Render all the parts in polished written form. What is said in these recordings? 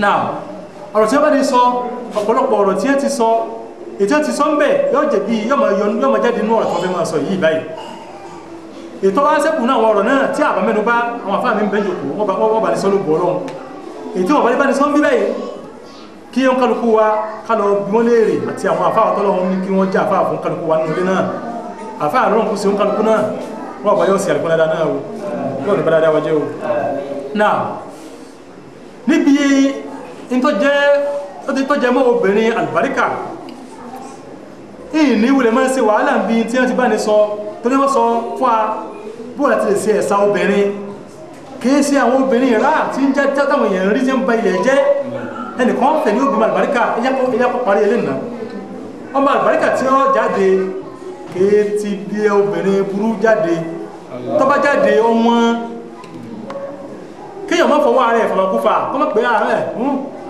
now ọ̀rọ̀ tí wọ́n bá ní sọ ọ̀pọ̀lọpọ̀ ọ̀rọ̀ tí wọ́n ti sọ ètò ti sọ ń bẹ̀ yóò jẹ́ bí yóò máa jáde nínú ọ̀rọ̀ tó fẹ́ máa sọ yìí báyìí ètò wá sẹ́kù náà ọ̀rọ̀ náà tí àbá mẹ́nu bá àwọn afá mi ń bẹ́ jòkó wọ́n bá ní sọ́lù bọ̀ ọlọ́run ètò ọ̀bá ní bá ní sọ́ ń bí báyìí kí wọ́n kálukú wa kálọ̀ bí wọ́n léèrè àti àwọn afá ọ̀tọ́lọ́run ní kí wọ́n jẹ́ afá fún kálukú wa nínú ilé náà afá àlọ́run kú sí ń kálukú náà wọ́n bá yóò sí àlùkò dáadáa náà o yóò ní bá dáadáa wájẹ́ o náà níbi ìtọ́jẹ́ mọ́ obìnrin àlùbáríkà ìní wulẹ̀ máa ń ṣe wàhálà bí tí wọ́n ti bá ní sọ tó ní wọ́n sọ fún a bóòlà ti lè ṣe ẹ̀sà obìnrin kìí ṣe àwọn obìnrin ìrá tí ń jẹ́ táwọn èèyàn rí tí ń ba ilẹ̀ jẹ́ ẹnìkan fẹ̀ ní obìnrin àlùbáríkà ẹ̀yà parí ilé nà ọmọ àlùbáríkà tí ó jáde kìí ti bí obìnrin burú jáde tó bá jáde ọmọ kéèyàn má fọwọ́ ara ẹ̀ fọmọkúfà kọ́mọ pé ààrẹ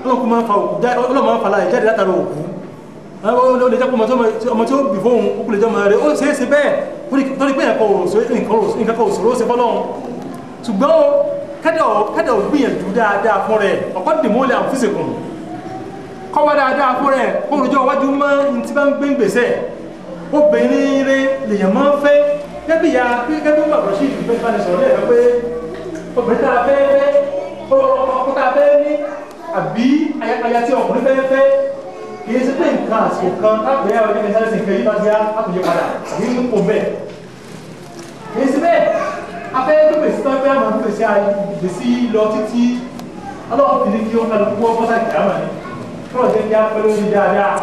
ọlọ́kùn máa fa òkú ọlọ́mọ fa láì jáde látara òkú ó lè jẹ́ pé ọmọ tí ó bì fóun ó kú lè jẹ́ ọmọ rẹ̀ ó ṣeé ṣe bẹ́ẹ̀ torí pé nǹkan kan òṣòro ṣe fọ́lọ́run ṣùgbọ́n kẹ́dọ̀ gbìyànjú dáadáa fún rẹ̀ ọ̀pọ̀ dìmọ́lẹ̀ àfíṣekùn kọ́wọ́ dáadáa fún rẹ̀ kó rojọ́ iwájú mọ́ ní tí bá ń gbé ń gbèsè obìnrin rẹ̀ lèèyàn máa ń fẹ́ gẹ́bí bàbá sí ìfẹ́ ìbánisọ̀rọ̀ lẹ́ẹ̀kan pé obìnrin tá a fẹ́ ọkọ tá a fẹ́ ní àbí aya tí ọkùnrin fẹ́ fẹ́ kì í ṣe pé nǹkan àsìkò kan láàpẹ́ ọjọ́ ìṣẹ́ ìṣẹ́ ìfẹ́ yí bá jẹ́ àtúnyẹ padà àbí ń kó bẹ́ẹ̀ kì í ṣe bẹ́ẹ̀ afẹ́ tó pèsè tó fẹ́ àwọn pèsè àìgbèsí lọ títí ọlọ́wọ́ fi ní kí ó kálukú wọ́n bọ́sà ìdáhùn ní kọ́ọ̀ jẹ́ kí á pẹ́ lórí dáadáa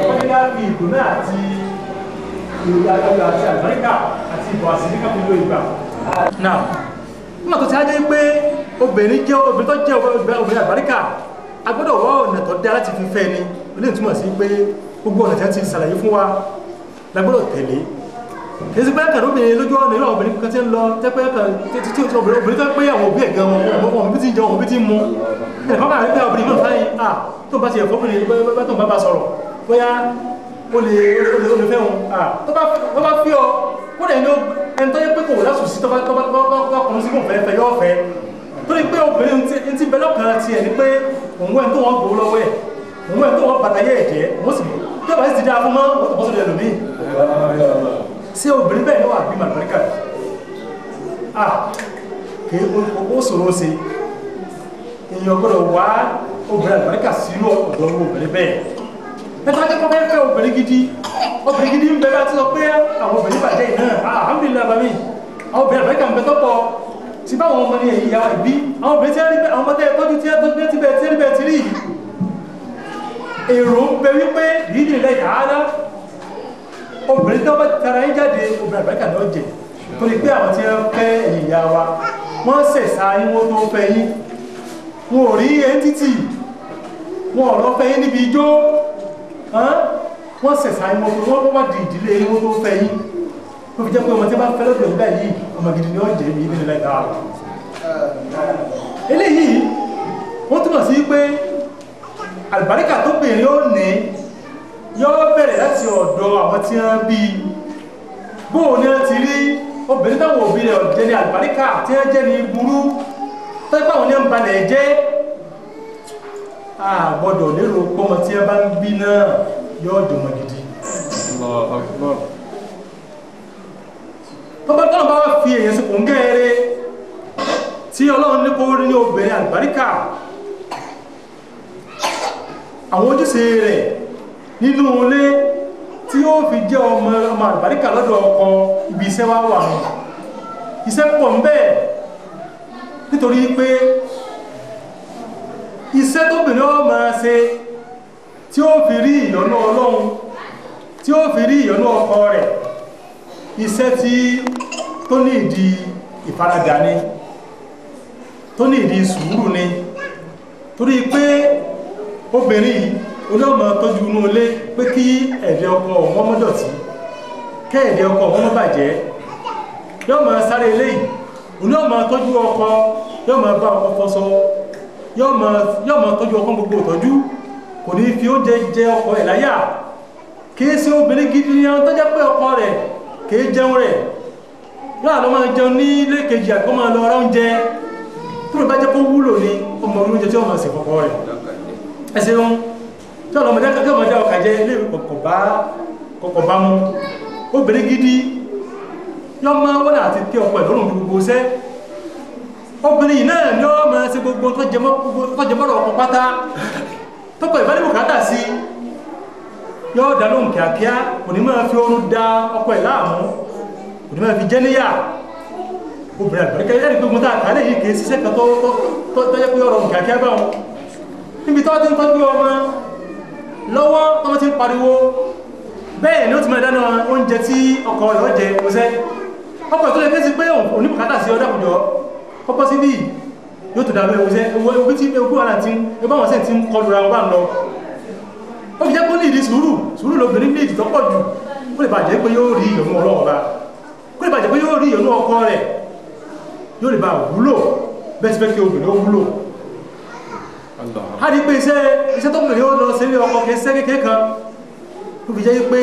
wọ́n ní ká fi ìdùnnú àti ìròyìn ayọ̀ àti àlùbáríkà àti ìbọ̀ àṣírí ká fi lo ìgbà. náà nígbà tó ti á dé pé obìnrin tó jẹ́ obìnrin àlùbáríkà a gbọ́dọ̀ wọ́ ọ̀nà tó dá láti fi fẹ́ ni ilé ìtumọ̀ sí pé gbogbo ọ̀nà tí wọ́n ti ṣàlàyé fún wa la gbọ́dọ̀ tẹ̀lé kì í sí pé kàn obìnrin lójú ọ̀nà ìlú obìnrin kan tí ń lọ tẹ́pẹ́ kan tí obìnrin tó pé àwọn òbí ẹ̀gán wọn bí tí ń jẹ wọn bí tí ń mú ẹ̀fọ́ bá rí pé obìnrin náà fáyín tó bá ti ẹ̀fọ́ obìnrin bá tó ń bá sọ̀rọ̀ bóyá ó lè fẹ́ wọn tó bá fi ọ kó lè ní ẹni tó yẹ pé kò wò lásùn sí tó bá kọ̀ọ̀nù sí kò fẹ́ yọ́ fẹ́ torí pé obìnrin ti bẹ lọ́kàn ti ẹ̀ ní pé òun wẹ́n tó wọ́n gbòó lọ́wọ́ ẹ̀ òun wẹ́n tó wọ́n bàtàyé ẹ̀jẹ̀ wọ́n sì tó bá sì ti dáa fún mọ́ wọ́n tó bọ́ sódẹ̀ lómi sí obìnrin bẹ́ẹ̀ lọ́wọ́ àbí màlúríkà kí ó ṣòro ṣe èèyàn gbọ́dọ̀ wá obìnrin àlùbáríkà sínú ọ̀dọ̀ obìnrin bẹ́ẹ̀ ẹ̀tọ́ akẹ́kọ̀ọ́ fẹ́ fẹ́ obìnrin gidi ń bẹ bá ti sọ pé àwọn obìnrin bàjẹ́ ìnáà alhamdulillah bàmí àwọn obìnrin àlùbáríkà ń bẹ tọ́pọ̀ tí báwọn ọmọ ní ẹ̀yìn ìyá ìbí àwọn obìnrin tí àwọn ọmọdé tọ́jú tí bẹ́ẹ̀ ti rí èrò ń bẹ wípé yìí ní ilẹ̀ ìhàádá obìnrin tó bá tara ń jáde obìnrin àbẹ́kà náà jẹ torí pé àwọn tí wọ́n fẹ́ ẹ̀yìn ìyá wa wọ́n sẹ̀sà yín wọ́n tó fẹ́ yín wọn ò rí ẹntítì wọn ò lọ fẹ́ yín níbi ijó wọ́n sẹ̀sà yín wọ́n wá di ìdílé yín wọ́n tó fẹ́ yín tó fi jẹ́ pé ọmọ tí wọ́n bá fẹ́ lọ́dọ̀ ìgbà yìí ọmọ gidi ni wọ́n jẹ́ ní ìdílé láìka eléyìí wọ́n túmọ̀ sí pé àlùbáríkà tó bèèrè ó ní yóò bẹ̀rẹ̀ láti ọ̀dọ̀ àwọn tí wọ́n bí bóò ní wọ́n ti rí obìnrin táwọn òbí rẹ̀ jẹ́ ní àlùbáríkà tí wọ́n jẹ́ ní burú tọ́jú àwọn ní ń balẹ̀ jẹ́ àgbọ́dọ̀ lérò pọ́mọ tí wọ́n bá ń bí náà yóò dùnmọ̀ gidi tọ́bátọ́nà bá fi èyàn sí kòń gẹ́ẹ̀rẹ́ tí Ọlọ́run ní kó rí ní obìnrin àlùbáríkà àwọn ojúṣe rẹ̀ nínú ilé tí ó fi jẹ́ ọmọ àlùbáríkà lọ́dọ̀ ọkọ ibi iṣẹ́ wá wà ní iṣẹ́ pọ̀ ń bẹ́ẹ̀ nítorí pé iṣẹ́ tóbìnrin ó máa ṣe tí ó fi rí ìyọ́nú Ọlọ́run tí ó fi rí ìyọ́nú ọkọ rẹ̀ iṣẹ́ tí tó ní ìdí ìfaradà ni tó ní ìdí sùúrù ni torí pé obìnrin olóòmọ tọ́jú inú ilé pé kí ẹ̀dẹ̀ ọkọ wọn mọ́ dọ̀tí kẹ́ẹ̀dẹ̀ ọkọ wọn mọ́ bàjẹ́ yóò máa sáré eléyìí olóòmọ tọ́jú ọkọ yóò máa bá ọkọ fọṣọ yóò máa tọ́jú ọkọ gbogbo ìtọ́jú kò ní fi oúnjẹ jẹ ọkọ ẹ̀ láyà kìí sí obìnrin gidi ni àwọn tọ́já pé ọkọ rẹ̀ kìí jẹun rẹ̀ yóò àlọ́ máa jẹun ní ilé kejì àkọ́ máa lọ ra oúnjẹ tó lè bá jẹ́ kó wúlò ni ọmọ oúnjẹ tí ọmọ sì kọ̀kọ́ rẹ̀ ẹsẹ̀ wọn tí ọlọ́mọdé ọkà jẹ́ ilé kọ̀kọ̀ bá mú obìnrin gidi yọ máa wọ́n àti kí ọkọ̀ ìlọ́rùn gbogbo sẹ́ obìnrin náà ni ó máa ṣe gbogbo tó jẹmọ́rọ̀ ọkọ̀ pátá tọ́pọ̀ ìbálẹ̀ bùkátà sí yọ́ dá lóhùn kíákíá kò ní máa fi oorun da ọkọ̀ ẹ̀ láàmú kò ní máa fi jẹ́ níyà obìnrin àgbẹ̀rẹ̀kẹ́ ẹ̀rí gbogbo tá a kàálẹ̀ yìí kìí ṣiṣẹ́ kan tó jẹ́ pé ọ̀rọ̀ kíákíá bá wọn níbi tó ti ń tọ́jú ọmọ lọ́wọ́ tó ti ń pariwo bẹ́ẹ̀ ni ó ti máa dáná oúnjẹ tí ọkọ rẹ̀ ọjẹ́ ọ̀sẹ́ ọkọ̀ tó lè fẹ́ sí pé òní bùkátà sí ọdá kùjọ kọ́kọ́ sí bí yóò tó dábẹ́ ọ̀sẹ́ owó tí ogún ara ti ẹgbẹ́ wọn sẹ́ ti ń kọlu ra wọn lọ ó fi jẹ́ kó ní ìdí sùúrù lóbìnrin ní ìdí tó pọ̀ jù kó lè bàjẹ́ pé yóò rí ìyọnú ọlọ́run bá kó lè bàjẹ́ pé yóò rí ìyọnú ọkọ rẹ̀ yóò lè bá wúlò bẹ́ẹ̀ sí fẹ́ kí obìnrin ó wúlò a rí pé iṣẹ́ tó bìnrin ó lọ sí ilé ọkọ kẹsẹ́ kékeré kan ó fi jẹ́ pé